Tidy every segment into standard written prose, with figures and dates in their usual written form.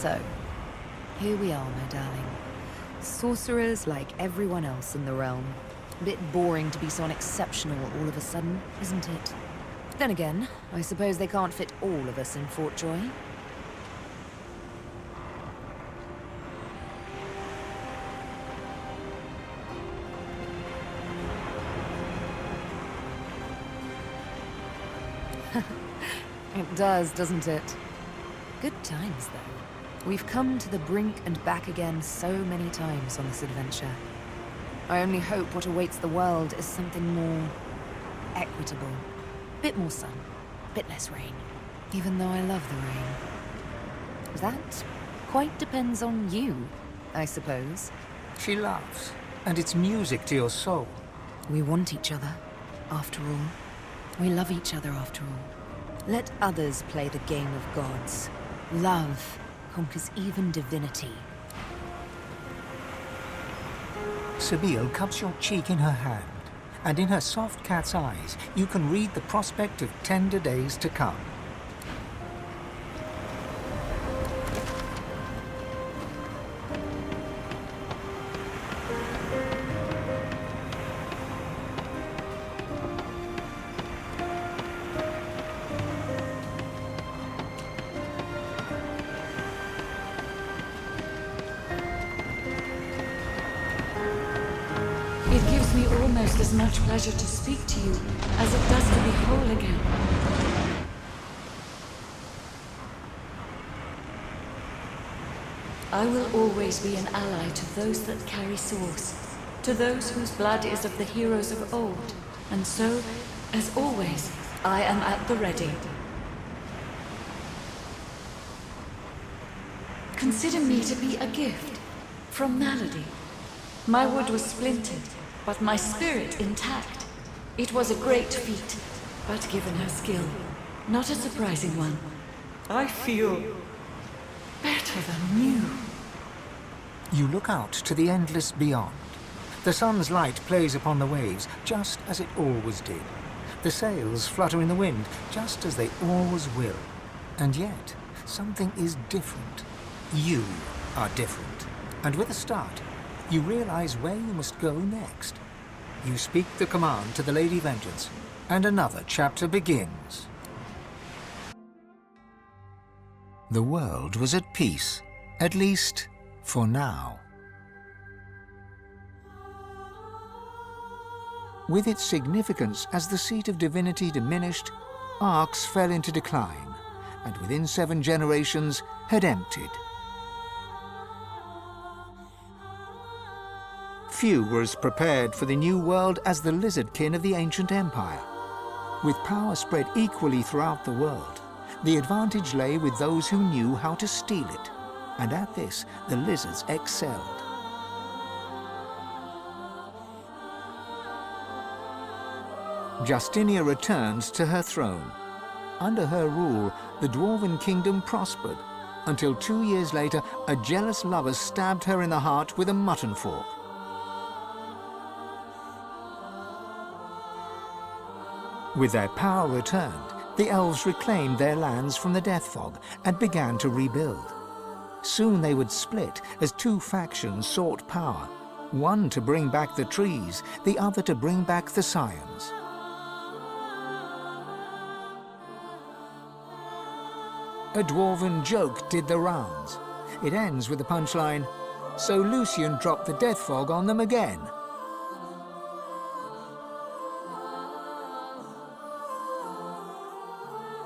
So, here we are, my darling. Sorcerers like everyone else in the realm. A bit boring to be so unexceptional all of a sudden, isn't it? Then again, I suppose they can't fit all of us in Fort Joy. It does, doesn't it? Good times, though. We've come to the brink and back again so many times on this adventure. I only hope what awaits the world is something more equitable. Bit more sun, bit less rain. Even though I love the rain. That quite depends on you, I suppose. She laughs, and it's music to your soul. We want each other, after all. We love each other, after all. Let others play the game of gods. Love conquers even divinity. Sebille cups your cheek in her hand, and in her soft cat's eyes, you can read the prospect of tender days to come. It gives me almost as much pleasure to speak to you as it does to be whole again. I will always be an ally to those that carry swords, to those whose blood is of the heroes of old. And so, as always, I am at the ready. Consider me to be a gift from Malady. My wood was splintered, but my spirit intact. It was a great feat, but given her skill, not a surprising one. I feel better than new. You look out to the endless beyond. The sun's light plays upon the waves, just as it always did. The sails flutter in the wind, just as they always will. And yet, something is different. You are different. And with a start, you realize where you must go next. You speak the command to the Lady Vengeance, and another chapter begins. The world was at peace, at least for now. With its significance as the seat of divinity diminished, Arx fell into decline, and within 7 generations had emptied. Few were as prepared for the new world as the lizardkin of the ancient empire. With power spread equally throughout the world, the advantage lay with those who knew how to steal it, and at this the lizards excelled. Justinia returns to her throne. Under her rule, the Dwarven kingdom prospered, until 2 years later a jealous lover stabbed her in the heart with a mutton fork. With their power returned, the elves reclaimed their lands from the Death Fog and began to rebuild. Soon they would split as 2 factions sought power, one to bring back the trees, the other to bring back the scions. A dwarven joke did the rounds. It ends with the punchline, "So Lucian dropped the Death Fog on them again."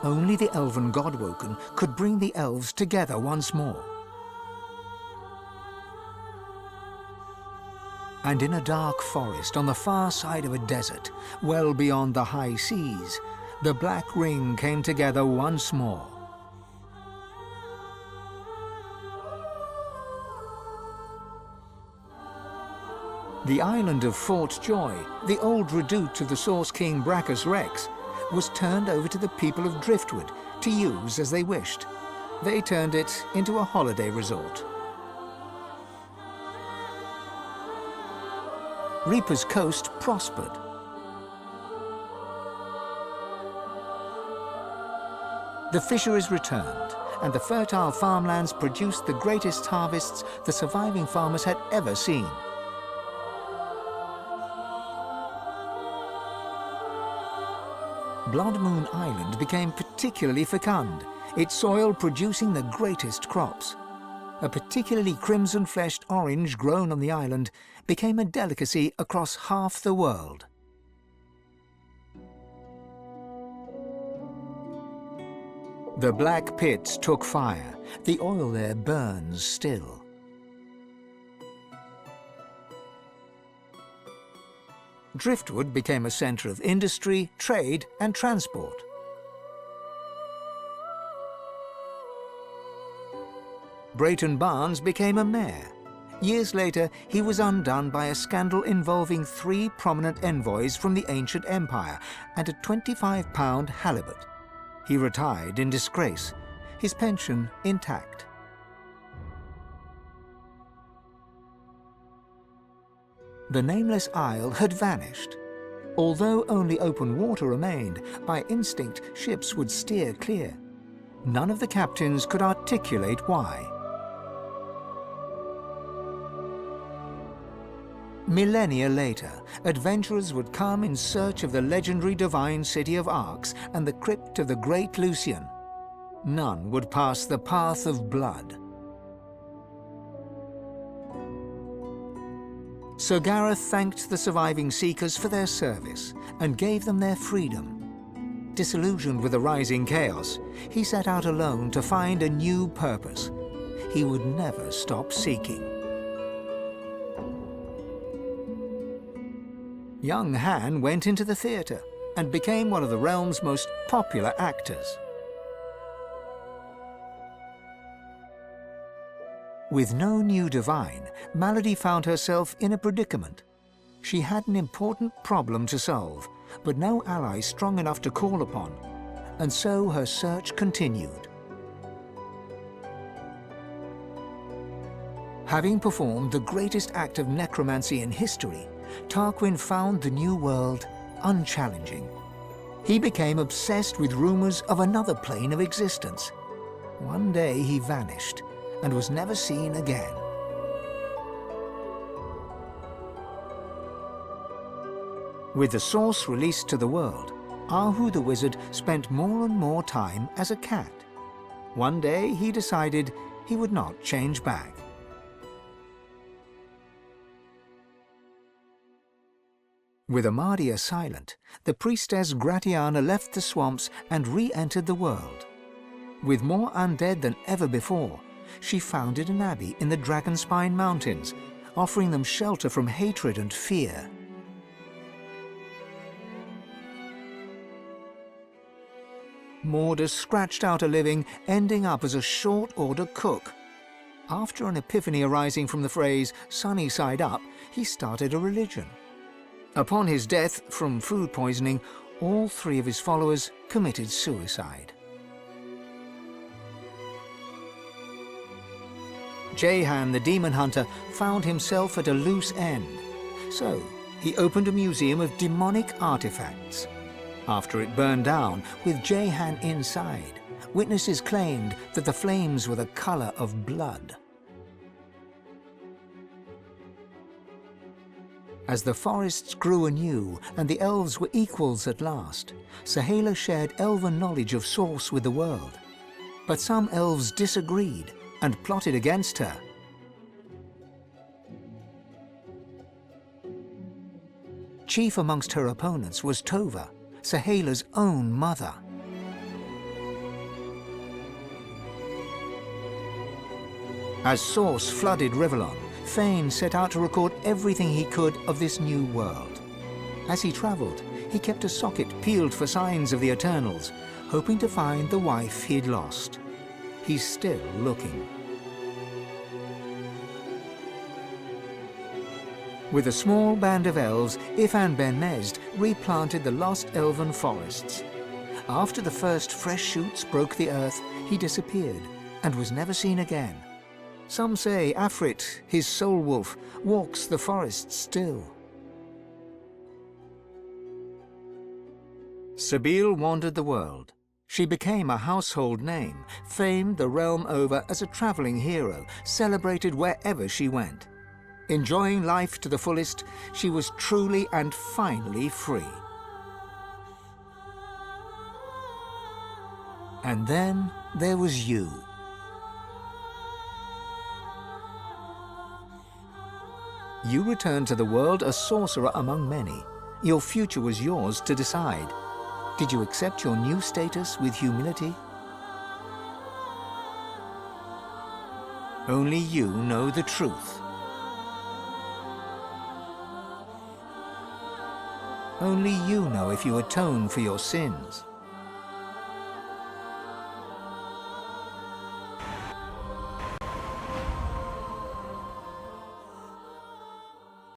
Only the elven Godwoken could bring the elves together once more. And in a dark forest on the far side of a desert, well beyond the high seas, the Black Ring came together once more. The island of Fort Joy, the old redoubt of the Source King Brachus Rex, was turned over to the people of Driftwood to use as they wished. They turned it into a holiday resort. Reaper's Coast prospered. The fisheries returned, and the fertile farmlands produced the greatest harvests the surviving farmers had ever seen. Blood Moon Island became particularly fecund, its soil producing the greatest crops. A particularly crimson-fleshed orange grown on the island became a delicacy across half the world. The black pits took fire. The oil there burns still. Driftwood became a centre of industry, trade and transport. Brayton Barnes became a mayor. Years later, he was undone by a scandal involving 3 prominent envoys from the ancient empire and a £25 halibut. He retired in disgrace, his pension intact. The nameless isle had vanished. Although only open water remained, by instinct ships would steer clear. None of the captains could articulate why. Millennia later, adventurers would come in search of the legendary divine city of Arx and the crypt of the great Lucian. None would pass the path of blood. Sir Gareth thanked the surviving seekers for their service and gave them their freedom. Disillusioned with the rising chaos, he set out alone to find a new purpose. He would never stop seeking. Young Han went into the theatre and became one of the realm's most popular actors. With no new divine, Malady found herself in a predicament. She had an important problem to solve, but no ally strong enough to call upon, and so her search continued. Having performed the greatest act of necromancy in history, Tarquin found the new world unchallenging. He became obsessed with rumors of another plane of existence. One day he vanished and was never seen again. With the source released to the world, Ahu the wizard spent more and more time as a cat. One day he decided he would not change back. With Amadia silent, the priestess Gratiana left the swamps and re-entered the world. With more undead than ever before, she founded an abbey in the Dragonspine Mountains, offering them shelter from hatred and fear. Mordus scratched out a living, ending up as a short-order cook. After an epiphany arising from the phrase, "sunny side up," he started a religion. Upon his death from food poisoning, all 3 of his followers committed suicide. Jehan the demon hunter found himself at a loose end. So he opened a museum of demonic artifacts. After it burned down, with Jehan inside, witnesses claimed that the flames were the color of blood. As the forests grew anew and the elves were equals at last, Sahala shared elven knowledge of source with the world. But some elves disagreed and plotted against her. Chief amongst her opponents was Tova, Sahala's own mother. As Source flooded Rivellon, Fane set out to record everything he could of this new world. As he travelled, he kept a socket peeled for signs of the Eternals, hoping to find the wife he'd lost. He's still looking. With a small band of elves, Ifan Ben Mesd replanted the lost elven forests. After the first fresh shoots broke the earth, he disappeared and was never seen again. Some say Afrit, his soul wolf, walks the forests still. Sebille wandered the world. She became a household name, famed the realm over as a traveling hero, celebrated wherever she went. Enjoying life to the fullest, she was truly and finally free. And then there was you. You returned to the world a sorcerer among many. Your future was yours to decide. Did you accept your new status with humility? Only you know the truth. Only you know if you atone for your sins.